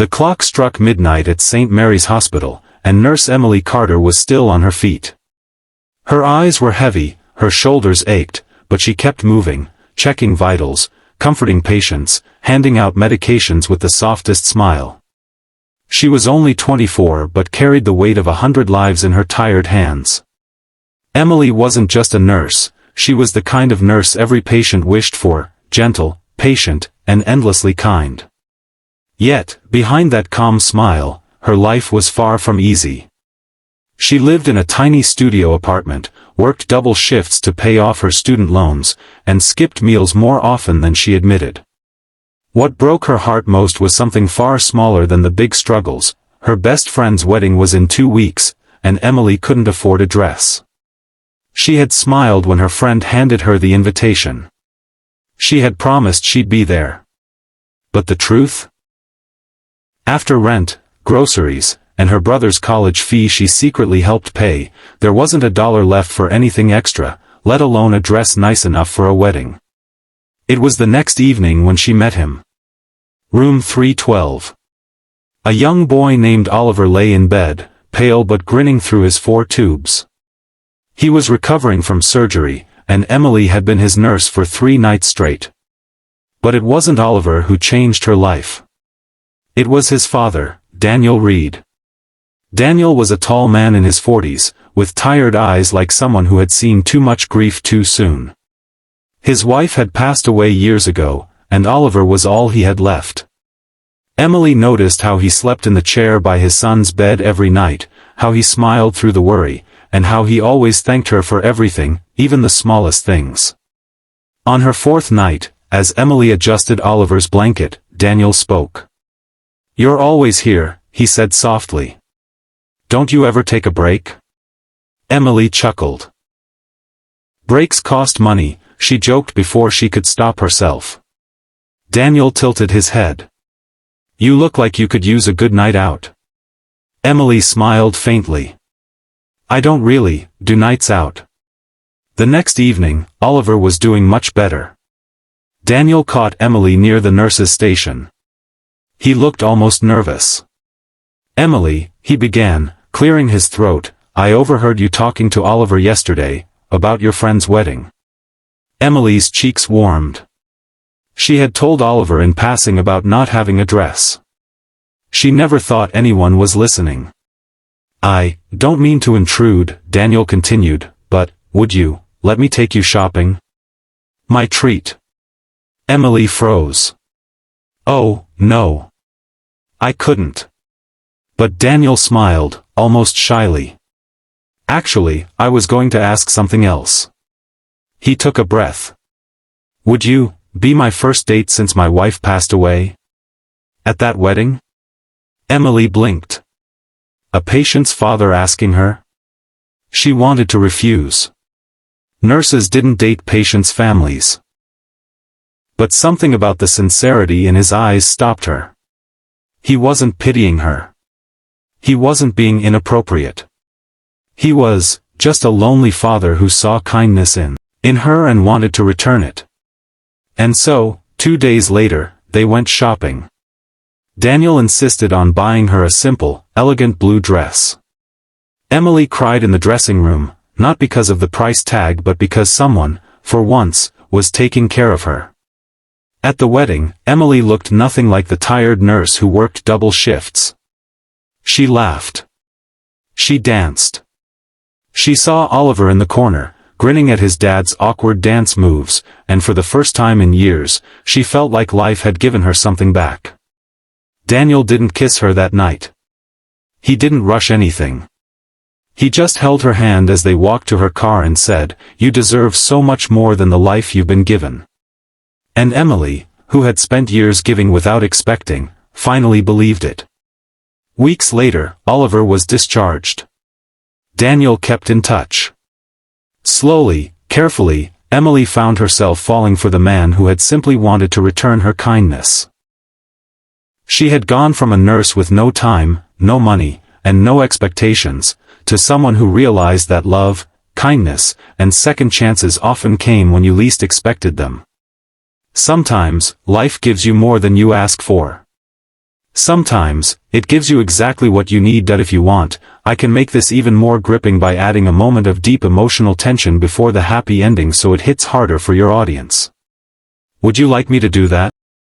The clock struck midnight at St. Mary's Hospital, and Nurse Emily Carter was still on her feet. Her eyes were heavy, her shoulders ached, but she kept moving, checking vitals, comforting patients, handing out medications with the softest smile. She was only 24 but carried the weight of 100 lives in her tired hands. Emily wasn't just a nurse, she was the kind of nurse every patient wished for, gentle, patient, and endlessly kind. Yet, behind that calm smile, her life was far from easy. She lived in a tiny studio apartment, worked double shifts to pay off her student loans, and skipped meals more often than she admitted. What broke her heart most was something far smaller than the big struggles. Her best friend's wedding was in 2 weeks, and Emily couldn't afford a dress. She had smiled when her friend handed her the invitation. She had promised she'd be there. But the truth? After rent, groceries, and her brother's college fee she secretly helped pay, there wasn't $1 left for anything extra, let alone a dress nice enough for a wedding. It was the next evening when she met him. Room 312. A young boy named Oliver lay in bed, pale but grinning through his 4 tubes. He was recovering from surgery, and Emily had been his nurse for 3 nights straight. But it wasn't Oliver who changed her life. It was his father, Daniel Reed. Daniel was a tall man in his 40s, with tired eyes like someone who had seen too much grief too soon. His wife had passed away years ago, and Oliver was all he had left. Emily noticed how he slept in the chair by his son's bed every night, how he smiled through the worry, and how he always thanked her for everything, even the smallest things. On her 4th night, as Emily adjusted Oliver's blanket, Daniel spoke. "You're always here," he said softly. "Don't you ever take a break?" Emily chuckled. "Breaks cost money," she joked before she could stop herself. Daniel tilted his head. "You look like you could use a good night out." Emily smiled faintly. "I don't really do nights out." The next evening, Oliver was doing much better. Daniel caught Emily near the nurse's station. He looked almost nervous. "Emily," he began, clearing his throat, "I overheard you talking to Oliver yesterday, about your friend's wedding." Emily's cheeks warmed. She had told Oliver in passing about not having a dress. She never thought anyone was listening. "I don't mean to intrude," Daniel continued, "but, would you let me take you shopping? My treat." Emily froze. "Oh, no. I couldn't." But Daniel smiled, almost shyly. "Actually, I was going to ask something else." He took a breath. "Would you be my first date since my wife passed away? At that wedding?" Emily blinked. A patient's father asking her? She wanted to refuse. Nurses didn't date patients' families. But something about the sincerity in his eyes stopped her. He wasn't pitying her. He wasn't being inappropriate. He was just a lonely father who saw kindness in her and wanted to return it. And so, 2 days later, they went shopping. Daniel insisted on buying her a simple, elegant blue dress. Emily cried in the dressing room, not because of the price tag but because someone, for once, was taking care of her. At the wedding, Emily looked nothing like the tired nurse who worked double shifts. She laughed. She danced. She saw Oliver in the corner, grinning at his dad's awkward dance moves, and for the first time in years, she felt like life had given her something back. Daniel didn't kiss her that night. He didn't rush anything. He just held her hand as they walked to her car and said, "You deserve so much more than the life you've been given." And Emily, who had spent years giving without expecting, finally believed it. Weeks later, Oliver was discharged. Daniel kept in touch. Slowly, carefully, Emily found herself falling for the man who had simply wanted to return her kindness. She had gone from a nurse with no time, no money, and no expectations, to someone who realized that love, kindness, and second chances often came when you least expected them. Sometimes, life gives you more than you ask for. Sometimes, it gives you exactly what you need. That if you want, I can make this even more gripping by adding a moment of deep emotional tension before the happy ending so it hits harder for your audience. Would you like me to do that?